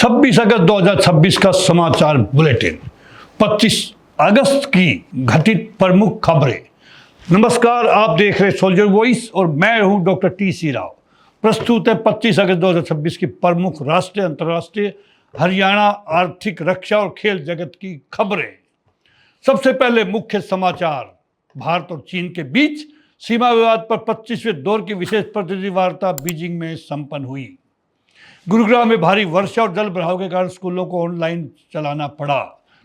26 अगस्त 2026 का समाचार बुलेटिन। 25 अगस्त की घटित प्रमुख खबरें। नमस्कार, आप देख रहे सोल्जर वॉइस और मैं हूं डॉक्टर टी.सी. राव। प्रस्तुत है 25 अगस्त 2026 की प्रमुख राष्ट्रीय, अंतर्राष्ट्रीय, हरियाणा, आर्थिक, रक्षा और खेल जगत की खबरें। सबसे पहले मुख्य समाचार। भारत और चीन के बीच सीमा विवाद पर 25वें दौर की विशेष प्रतिनिधि वार्ता बीजिंग में संपन्न हुई। गुरुग्राम में भारी वर्षा और जल भराव के कारण स्कूलों को ऑनलाइन चलाना पड़ा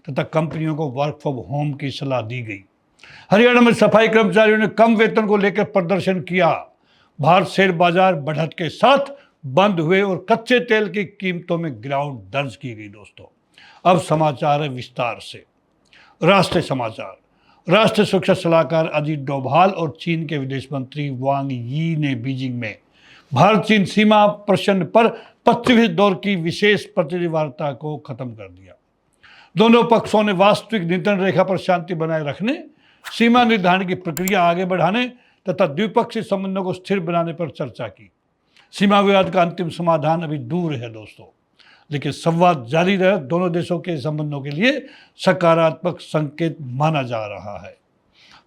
तथा कंपनियों को वर्क फ्रॉम होम की सलाह दी गई। हरियाणा में सफाई कर्मचारियों ने कम वेतन को लेकर प्रदर्शन किया। भारत शेयर बाजार बढ़त के साथ बंद हुए और कच्चे तेल की कीमतों में गिरावट दर्ज की गई। दोस्तों, अब समाचार है विस्तार से। राष्ट्रीय समाचार। राष्ट्रीय सुरक्षा सलाहकार अजीत डोभाल और चीन के विदेश मंत्री वांग यी ने बीजिंग में भारत चीन सीमा प्रश्न पर 25वें दौर की विशेष प्रतिनिधि वार्ता को खत्म कर दिया। दोनों पक्षों ने वास्तविक नियंत्रण रेखा पर शांति बनाए रखने, सीमा निर्धारण की प्रक्रिया आगे बढ़ाने तथा द्विपक्षीय संबंधों को स्थिर बनाने पर चर्चा की। सीमा विवाद का अंतिम समाधान अभी दूर है दोस्तों, लेकिन संवाद जारी रहे दोनों देशों के संबंधों के लिए सकारात्मक संकेत माना जा रहा है।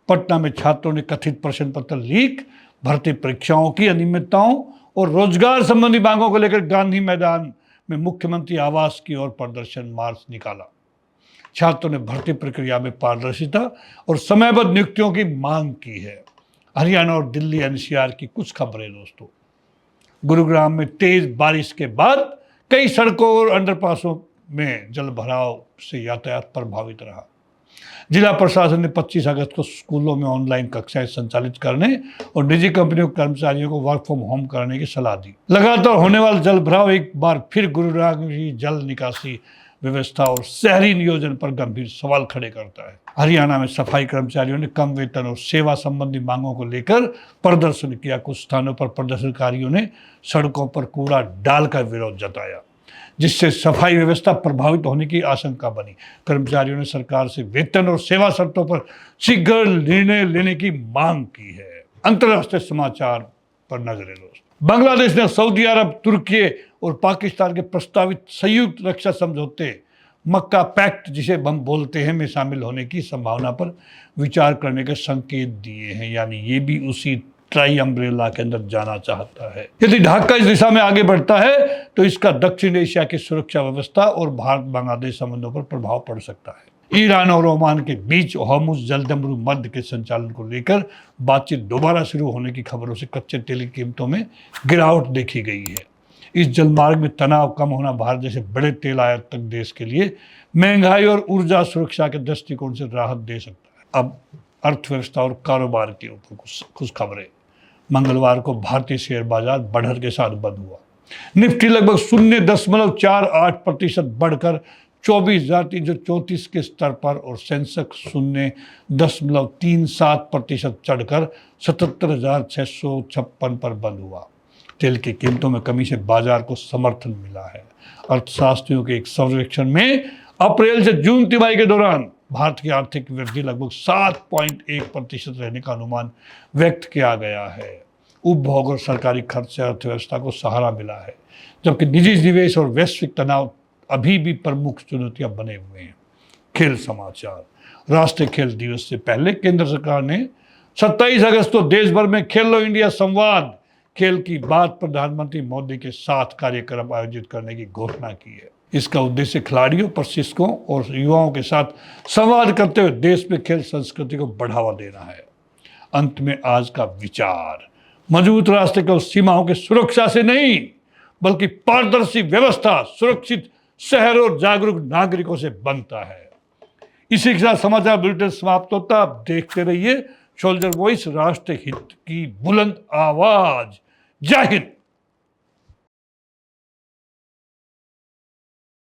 पटना में छात्रों ने कथित प्रश्न पत्र लीक, भर्ती परीक्षाओं की अनियमितताओं और रोजगार संबंधी मांगों को लेकर गांधी मैदान में मुख्यमंत्री आवास की ओर प्रदर्शन मार्च निकाला। छात्रों ने भर्ती प्रक्रिया में पारदर्शिता और समयबद्ध नियुक्तियों की मांग की है। हरियाणा और दिल्ली एनसीआर की कुछ खबरें दोस्तों। गुरुग्राम में तेज बारिश के बाद कई सड़कों और अंडरपासों में जल भराव से यातायात प्रभावित रहा। जिला प्रशासन ने 25 अगस्त को स्कूलों में ऑनलाइन कक्षाएं संचालित करने और निजी कंपनियों के कर्मचारियों को वर्क फ्रॉम होम करने की सलाह दी। लगातार होने वाला जल भराव एक बार फिर गुरुग्राम की जल निकासी व्यवस्था और शहरी नियोजन पर गंभीर सवाल खड़े करता है। हरियाणा में सफाई कर्मचारियों ने कम वेतन और सेवा संबंधी मांगों को लेकर प्रदर्शन किया। कुछ स्थानों पर प्रदर्शनकारियों ने सड़कों पर कूड़ा डालकर विरोध जताया, जिससे सफाई व्यवस्था प्रभावित होने की आशंका बनी। कर्मचारियों ने सरकार से वेतन और सेवा शर्तों पर शीघ्र निर्णय लेने की मांग की है। अंतर्राष्ट्रीय समाचार पर नजरें दोस्तों। बांग्लादेश ने सऊदी अरब, तुर्की और पाकिस्तान के प्रस्तावित संयुक्त रक्षा समझौते मक्का पैक्ट, जिसे हम बोलते हैं, में शामिल होने की संभावना पर विचार करने के संकेत दिए हैं। यानी ये भी उसी ट्राई अम्ब्रेला के अंदर जाना चाहता है। यदि ढाका इस दिशा में आगे बढ़ता है तो इसका दक्षिण एशिया की सुरक्षा व्यवस्था और भारत बांग्लादेश संबंधों पर प्रभाव पड़ सकता है। ईरान और ओमान के बीच होर्मुज जलदमरू मध्य के संचालन को लेकर बातचीत दोबारा शुरू होने की खबरों से कच्चे तेल की कीमतों में गिरावट देखी गई है। इस जलमार्ग में तनाव कम होना भारत जैसे बड़े तेल आयातक देश के लिए महंगाई और ऊर्जा सुरक्षा के दृष्टिकोण से राहत दे सकता है। अब अर्थव्यवस्था और कारोबार के ऊपर कुछ खबरें। मंगलवार को भारतीय शेयर बाजार बढ़त के साथ बंद हुआ। निफ्टी लगभग 0.48% बढ़कर 24,334 के स्तर पर और सेंसेक्स 0.37% चढ़कर 77,656 पर बंद हुआ। तेल की कीमतों में कमी से बाजार को समर्थन मिला है। अर्थशास्त्रियों के एक सर्वेक्षण में अप्रैल से जून तिमाही के दौरान भारत की आर्थिक वृद्धि लगभग 7.1% रहने का अनुमान व्यक्त किया गया है। उपभोग और सरकारी खर्च से अर्थव्यवस्था को सहारा मिला है, जबकि निजी निवेश और वैश्विक तनाव अभी भी प्रमुख चुनौतियां बने हुए हैं। खेल समाचार। राष्ट्रीय खेल दिवस से पहले केंद्र सरकार ने 27 अगस्त को देश भर में खेलो इंडिया संवाद खेल की बात प्रधानमंत्री मोदी के साथ कार्यक्रम आयोजित करने की घोषणा की है। इसका उद्देश्य खिलाड़ियों, प्रशिक्षकों और युवाओं के साथ संवाद करते हुए देश में खेल संस्कृति को बढ़ावा देना है। अंत में आज का विचार। मजबूत राष्ट्र केवल सीमाओं की सुरक्षा से नहीं, बल्कि पारदर्शी व्यवस्था, सुरक्षित शहर और जागरूक नागरिकों से बनता है। इसी के साथ समाचार बुलेटिन समाप्त होता। आप देखते रहिए सोल्जर वॉइस, राष्ट्र हित की बुलंद आवाज। जय हिंद।